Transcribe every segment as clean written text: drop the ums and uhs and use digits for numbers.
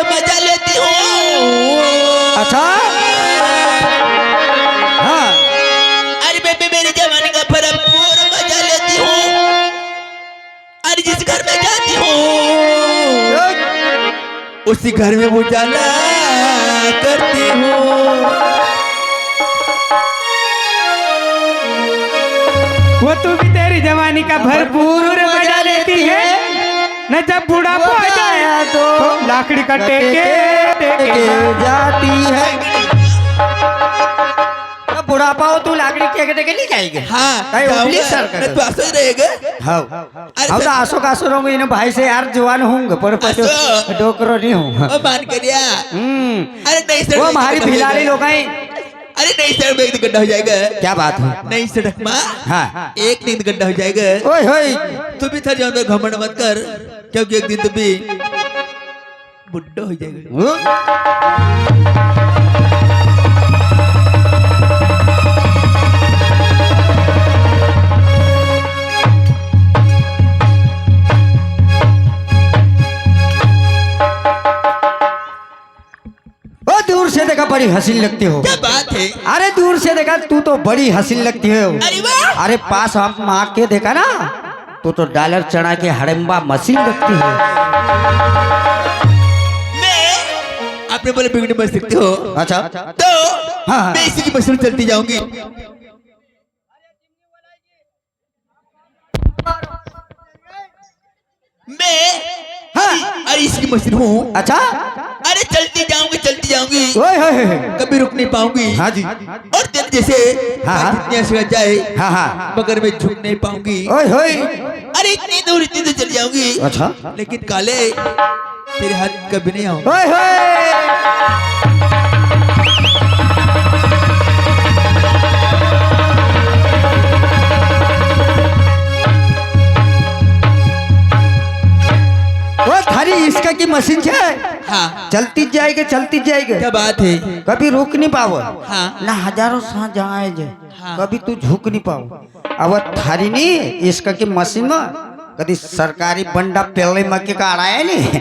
मजा लेती हूँ। अच्छा हाँ। अरे बेबी मेरी जवानी का भरपूर मजा लेती हूँ। अरे जिस घर में जाती हूँ उसी घर में उजाला करती हूँ। वो तू भी तेरी जवानी का भरपूर मजा लेती है न। जब बुढ़ापा आ जाए तो लाकड़ी का टेके जाती है। तो बुढ़ापा हो तू लाकड़ी टेके टेके नहीं जाएगी। हाँ उबली सर कर तू आसो रहेगा। हाँ हम तो आसो का आसो रहूंगा इन भाई से यार जवान होंगे पर डोकरो नहीं हूँ। मान कर दिया। अरे नहीं सर वो हमारी भिलाड़ी लोग हैं। अरे नहीं सर एक गड्ढा हो जाएगा। क्या बात है? नहीं सड़क माँ हाँ एक नींद गड्ढा हो जाएगा। ओए होए तू भी था जान में घमंड मत कर क्योंकि एक दिन तू भी बुड्ढा हो जाएगा। ओ दूर से देखा बड़ी हसीन लगती हो। क्या बात है? अरे दूर से देखा तू तो बड़ी हसीन लगती हो। अरे वाह! अरे पास हम आके देखा ना तू तो डॉलर चढ़ा के हड़म्बा मशीन लगती हो। मैं आपने बोले बिगड़ी बच सकते हो। अच्छा तो हाँ। मैं इसी की मशीन चलती जाऊंगी। मैं हाँ। अरे इसकी मशीन हूँ। अच्छा अरे चलती जाऊंगी ओए होए कभी रुक नहीं पाऊंगी। हाँ जी और तेरे जैसे हाँ, हाँ। जितनी आंसू आ जाए हाँ हाँ मगर मैं झुक नहीं पाऊंगी। ओए होए अरे इतनी दूर चल जाऊंगी। अच्छा लेकिन काले तेरे हाथ कभी नहीं आऊंगा। ओए होए वो थारी इसका की मशीन है। हाँ चलती जाएगी क्या बात है? कभी रुक नहीं पाओ। हाँ। ना हजारों साथ जाए जे हाँ। कभी तू झुक नहीं पाओ। अब थारी नहीं इसका की मशीन में कभी सरकारी बंडा पेले मक्के का आ रहा है नहीं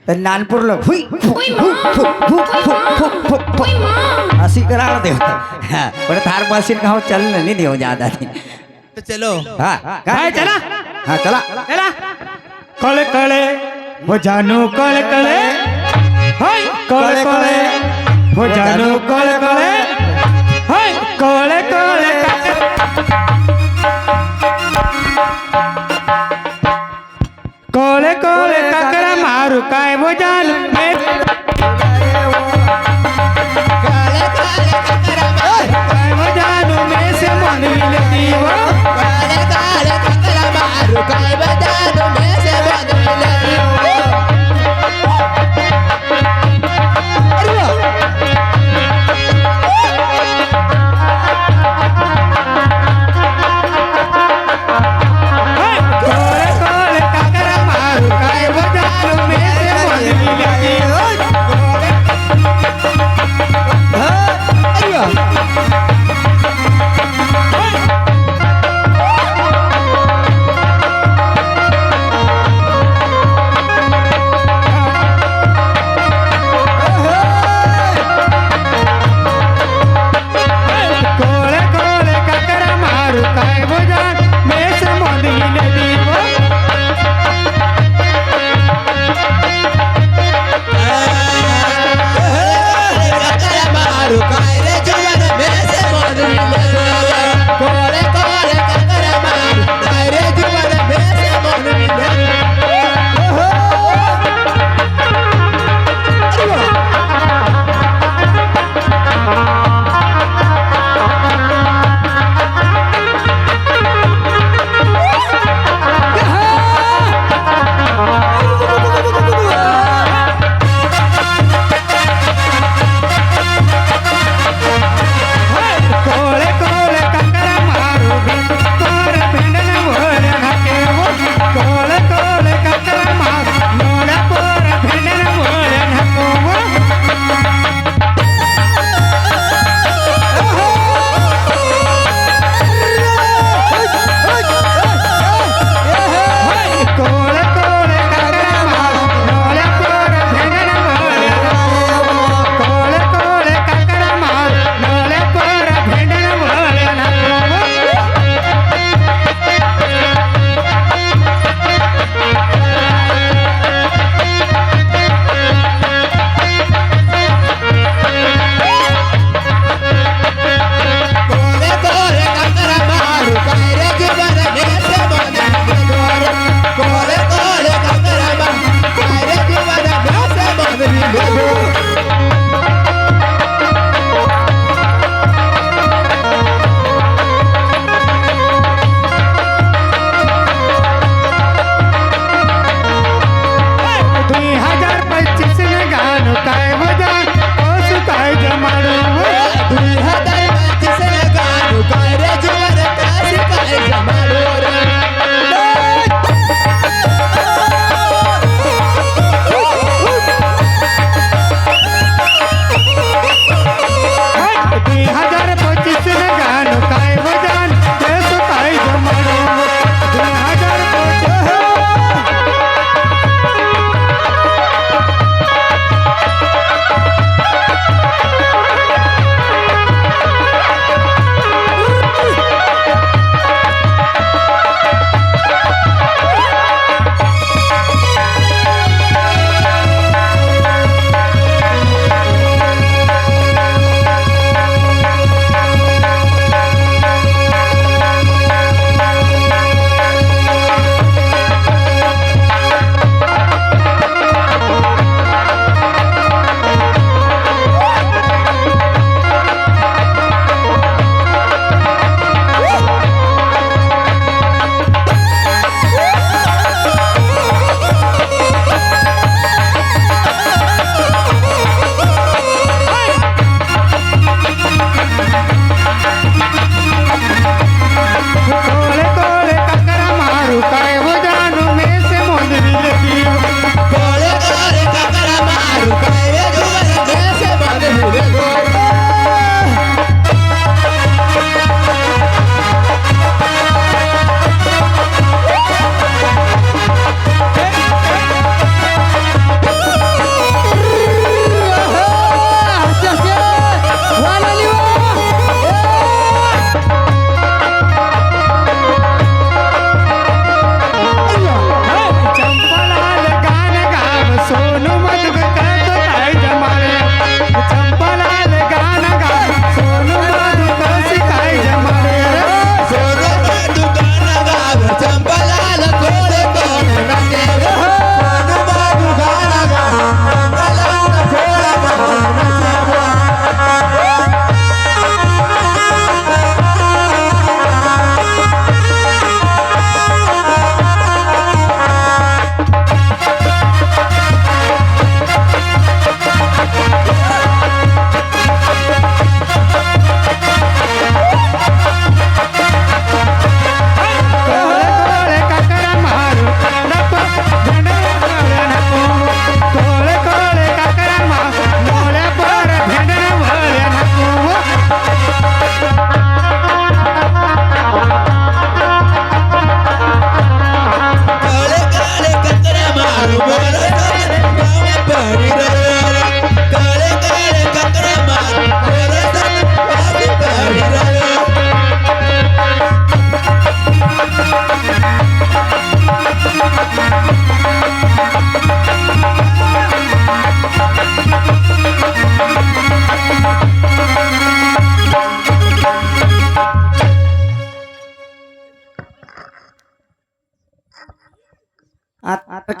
तो नानपुर लोग हुई हंसी करा दे। हाँ, पर थार मशीन का चल नहीं दे ज्यादा। तो चलो। हाँ चला हाँ चला चला कले कले वो जानू कले कले हाय कले कले वो जानू कले कले हाय कले कले कले कले काकरा मारू काय वो जानू मैं काय वो जानू मैं से मन मिलती वो ओए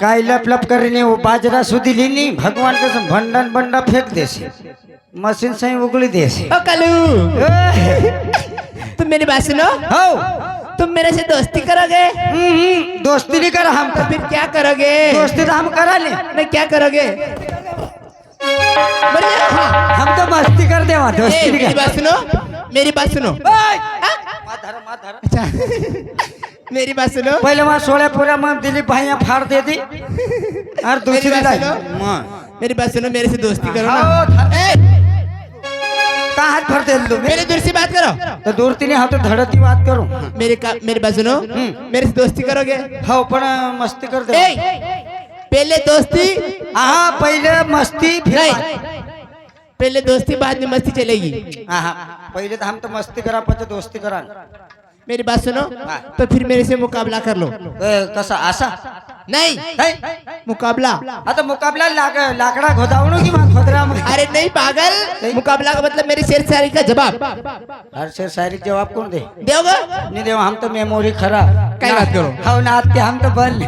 काय लप लप करीने वो बाजरा सुधी लीनी भगवान कसम भंडन बंडा फेंक देसे मशीन से ही उगली देसे ओ कालू तुम मेरी बात सुनो हो तुम मेरे से दोस्ती करोगे दोस्ती नहीं करा हम तो फिर क्या करोगे दोस्ती तो हम करा ले मैं क्या करोगे बढ़िया हाँ हम तो मस्ती कर देवा दोस्ती नहीं मेरी कर बात सुनो मेरी बात सुनो अच्छा मेरी बात सुनो पहले वहाँ सोलह पूरा मैं दिलीप भाई यहाँ फाड़ दे दी और दूसरी मेरी बात लाई सुनो मेरी बात सुनो मेरे से दोस्ती करो आओ, ना कहाँ हाथ भर दे लो मेरे दूर से बात करो तो दूर तीन हाँ तो धड़ती बात करूं मेरी बात सुनो मेरे से दोस्ती करोगे हाँ पण मस्ती कर दे पहले दोस्ती हाँ पहले मस्ती फिर नहीं बात। पहले दोस्ती बाद में मस्ती चलेगी हाँ पहले तो हम तो मस्ती करा पचे दोस्ती करा मेरी बात सुनो तो फिर मेरे से मुकाबला कर लो कसा आशा नहीं मुकाबला हाँ तो मुकाबला लाकड़ा खोदावणो की बात खोदरा में अरे नहीं पागल मुकाबला का मतलब मेरी शेर शायरी का जवाब हर से शायरी जवाब कौन दे दोगे नहीं देव हम तो मेमोरी खरा काय बात करो हाँ ना आते हम तो बल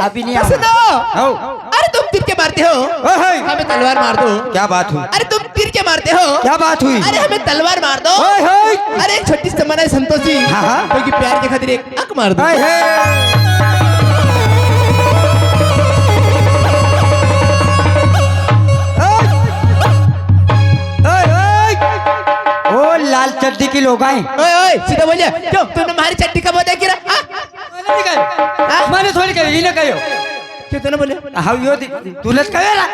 अभी नहीं सुनो हो अरे तुम तीर के मारते हो ओए हमें तलवार मार दो क्या बात हुई अरे तुम तीर के मारते हो क्या बात हुई अरे हमें तलवार मार दो ओए होए अरे एक छोटी सी मना संतोष जी हाँ, हाँ। क्योंकि प्यार के खातिर एक अक मार दो हाय ओ लाल चड्डी की लोग आए ओए ओए सीधा बोलिए क्यों तुमने हमारी चट्टी का बोला कि मैंने थोड़ी कही ना कहो क्यों तूने बोले हाँ यो तुलस कहेला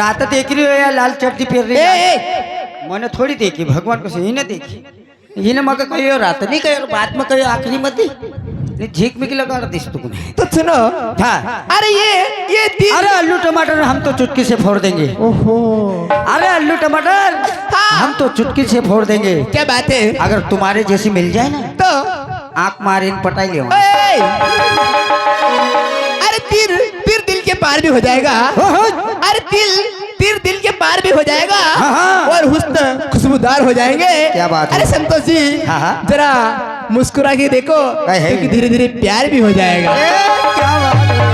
रात देख रही हो या लाल चड्डी पहन रही ए मैंने थोड़ी देखी भगवान को सही ना देखी ये ना मगर कहो रात नहीं कहो बाद में कहो आखिरी मत दी झीक में की लगा दिस तुमने तो सुनो हाँ अरे ये तीर अरे आलू टमाटर हम तो चुटकी से फोड़ देंगे ओहो अरे आलू टमाटर हम तो चुटकी से फोड़ देंगे क्या बात है अगर तुम्हारे जैसी मिल जाए ना तो आंख मारे इन पटाई ले ओए! अरे तीर तीर दिल के पार भी हो जाएगा अरे तीर दिल के पार भी हो जाएगा हाँ। और हुस्न खुशबूदार हो जाएंगे क्या बात है? अरे संतोष जी हाँ। जरा मुस्कुरा के देखो क्योंकि धीरे धीरे प्यार भी हो जाएगा क्या बात है?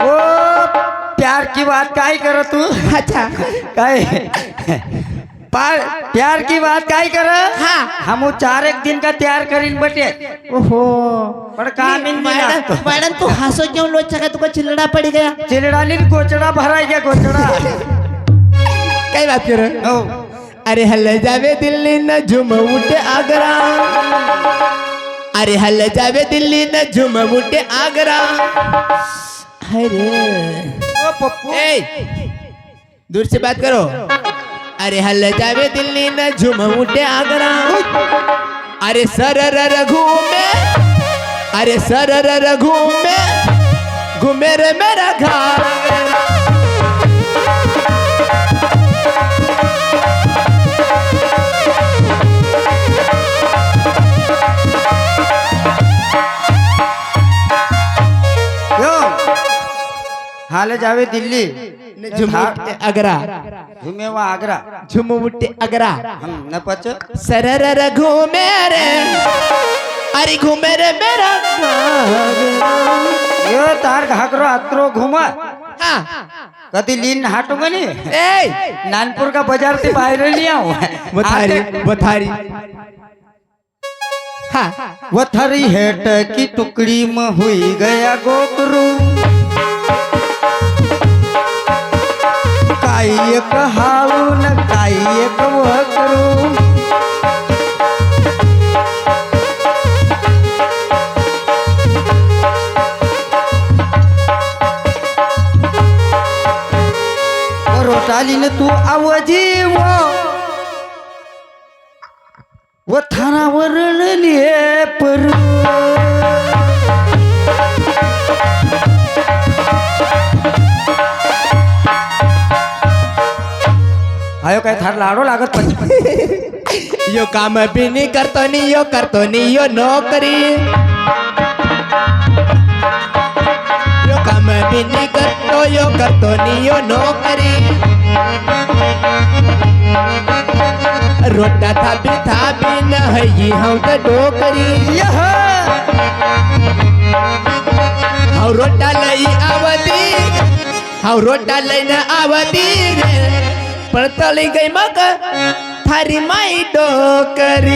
वो प्यार की बात काहे करो तू अच्छा काहे प्यार की बात काहे कर हाँ। हम 4 एक दिन का तैयार करीन बटे ओहो पर काम इन मिला मैडम तू हंसो क्यों लोचा का तुमको चिल्लड़ा पड़ गया चिलड़ाली गोचड़ा भरा गया गोचड़ा कई बात करो ओ अरे हल जावे दिल्ली न झुम उठे आगरा अरे हल जावे दिल्ली न झुम उठे आगरा अरे ओ पप्पू दूर से बात करो अरे हल जावे दिल्ली न झुम उठे आगरा अरे सरर घूमे अरे सरर घूमे घूमे रे मेरा घर हाल जावे दिल्ली झुमुटे अगरा घूमे वहाँ आगरा झुमुटे अगरा हम न पच सरर घूमे रे अरे घूमे रे मेरा यो तार घाकरो आत्रो घुमा हाँ कदी लीन हाटूंगा नहीं ए नानपुर का बाजार से बाहर नहीं आऊँ बथारी हाँ वथरी हेट की टुकड़ी में हुई गया गोकरू काई कहाऊ न काई वकरू रोटाली ने तू आवाजी वो थाना वरण लिए पर आयो काय थार लाडो लागत पंच यो काम भी नहीं करतो नहीं यो नौकरी यो काम भी नहीं करतो नहीं यो नौकरी रोटा थापी न हई हम त डोकरी यह हाउ रोटा लई आवती हाउ रोटा लईन आवती रे पण तळी गई मग थारी माई डोकरी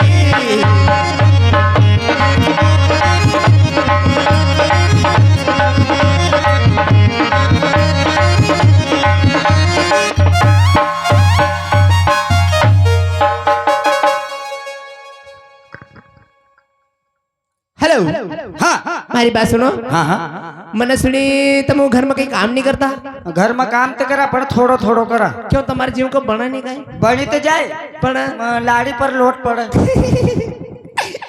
हेलो हाँ मारी बात सुनो हाँ हाँ મને સુણી તમે घर में कहीं काम नहीं करता घर में काम तो करा पर थोड़ो थोड़ो करा क्यों तुम्हारे जीव को बना नहीं गए बनी तो जाए पण लाड़ी पर लोट पड़े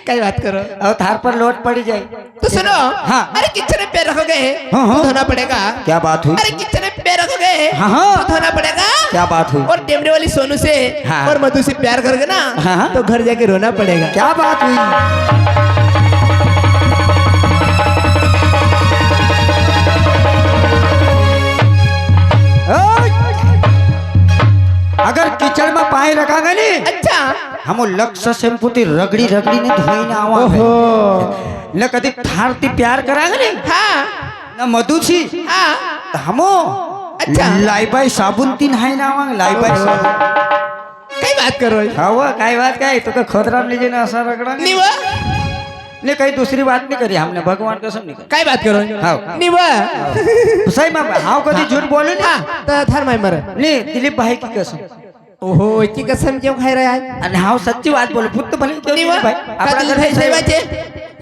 कई बात करो और थार पर लोट पड़ी जाए तो सुनो हाँ। अरे किचन में पैर रखोगे हाँ, हाँ। तो धोना पड़ेगा क्या बात हुई अरे किचन में पैर रखोगे हाँ, हाँ। तो धोना पड़ेगा क्या बात हुई और टेमरे वाली सोनू से हाँ। और मधु से प्यार करोगे ना हाँ, हाँ। तो घर जाके रोना पड़ेगा क्या बात हुई अगर कीचड़ में पाए रखागा ने अच्छा हम लक्ष्य से पुती रगड़ी रगड़ी ने धोई ना आवा ओहो न कदी थारती प्यार करागा ने हाँ न मधु छी हाँ हमो अच्छा। लाइबाई साबुन तीन हाय ना आवा लाइबाई साबुन कई बात करो हावा काय बात काय तो का खोदरा में लीजिए ना असर रगड़ा निवा ने कहीं दूसरी बात नहीं करी हमने भगवान कसम नहीं कई बात करो हाँ। निवा करी सही में हाउ कदी झूठ बोलो ने हाँ तो थर माई मरे ने दिलीप भाई की कसम ओहो इतनी कसम क्यों खाई रहा है અને હાવ સચ્ચી વાત બોલું પુત્ત ભલે કેવું નિવા નહીં ભાઈ આપણા કાજલ ઘરે ભાઈ સહી વાત છે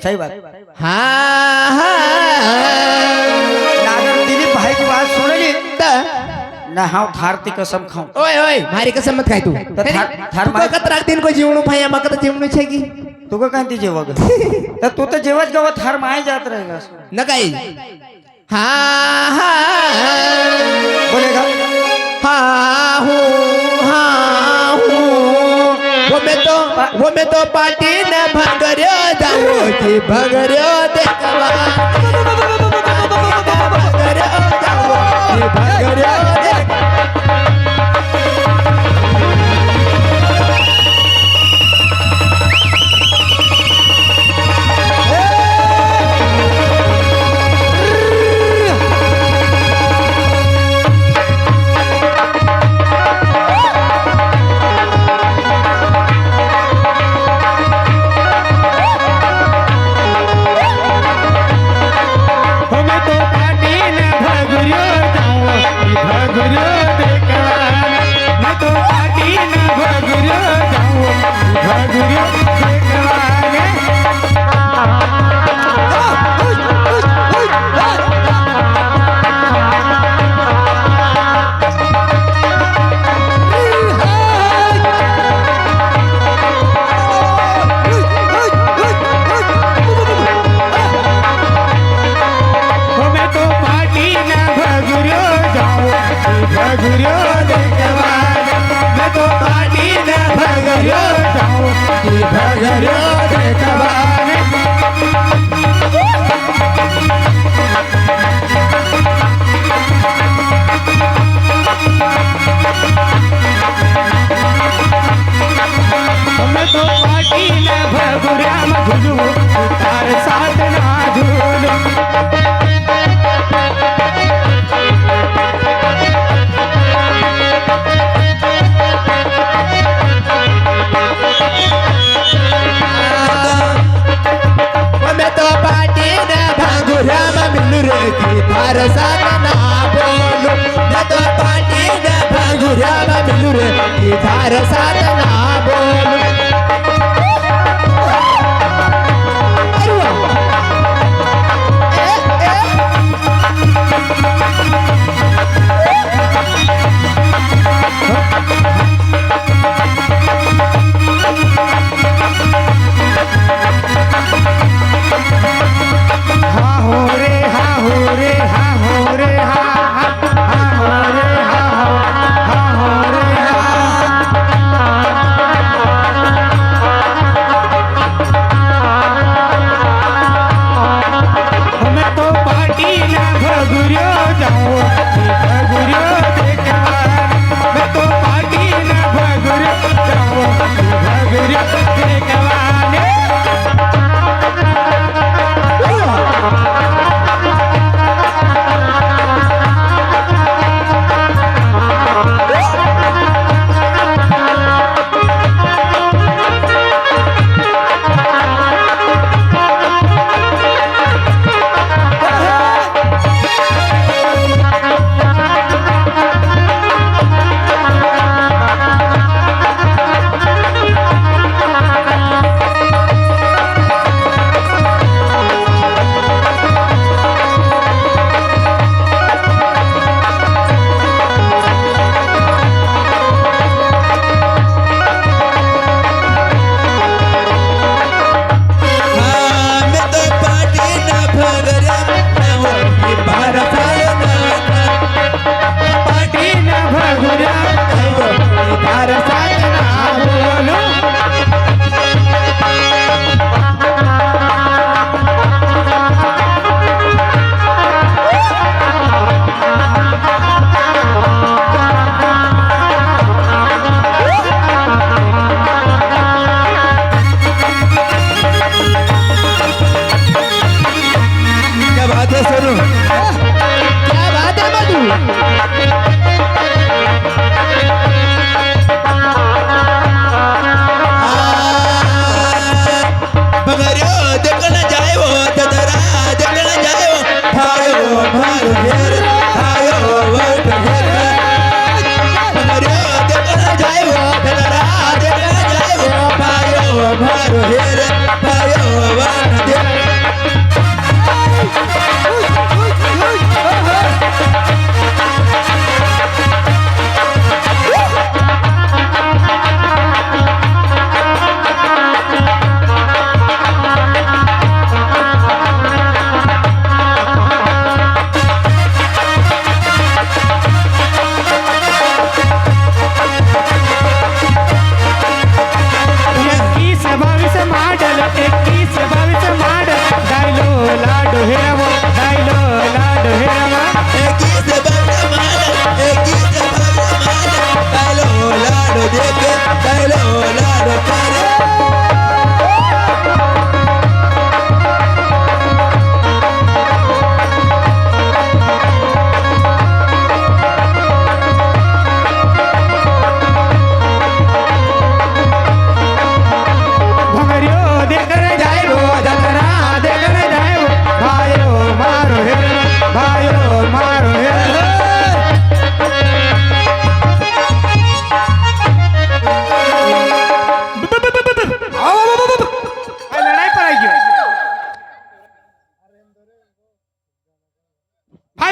સહી વાત हाँ हाँ નાગર દિલીપ ભાઈ की बात सुनेली तो ना हाव थारती कसम खाऊं ओए ओए मारी कसम मत खाई तू तो थार तू कत राख दिन को जीवणू भाई आमा कत जीवणू छे की तू का कांती जेव ग तर तू तर जेवच गव थार माय जात रहेगा न काई हाँ हाँ बोलेगा हाँ हूँ वो मैं तो पार्टी न भगर्यो जाऊँ की भगर्यो देखवा भगर्यो जाऊँ की भगर्यो देख मैं तो पार्टी न भगुरियो जाऊं भगुरियो देखवाना मैं तो पार्टी न भगुरियो जाऊं भगुरियो देखवाना मैं तो पार्टी न भगुरियो जाऊं भगुरियो देखवाना मैं तो पार्टी न भगुरियो जाऊं भगुरियो देखवाना मैं तो पार्टी न भगुरिया में झूलू तार साथ ना झूलू वो मैं तो पार्टी न भगुरा में मिलू रे की थार साथ ना बोलू मैं तो पार्टी न भगुरा में मिलू रे की थार साथ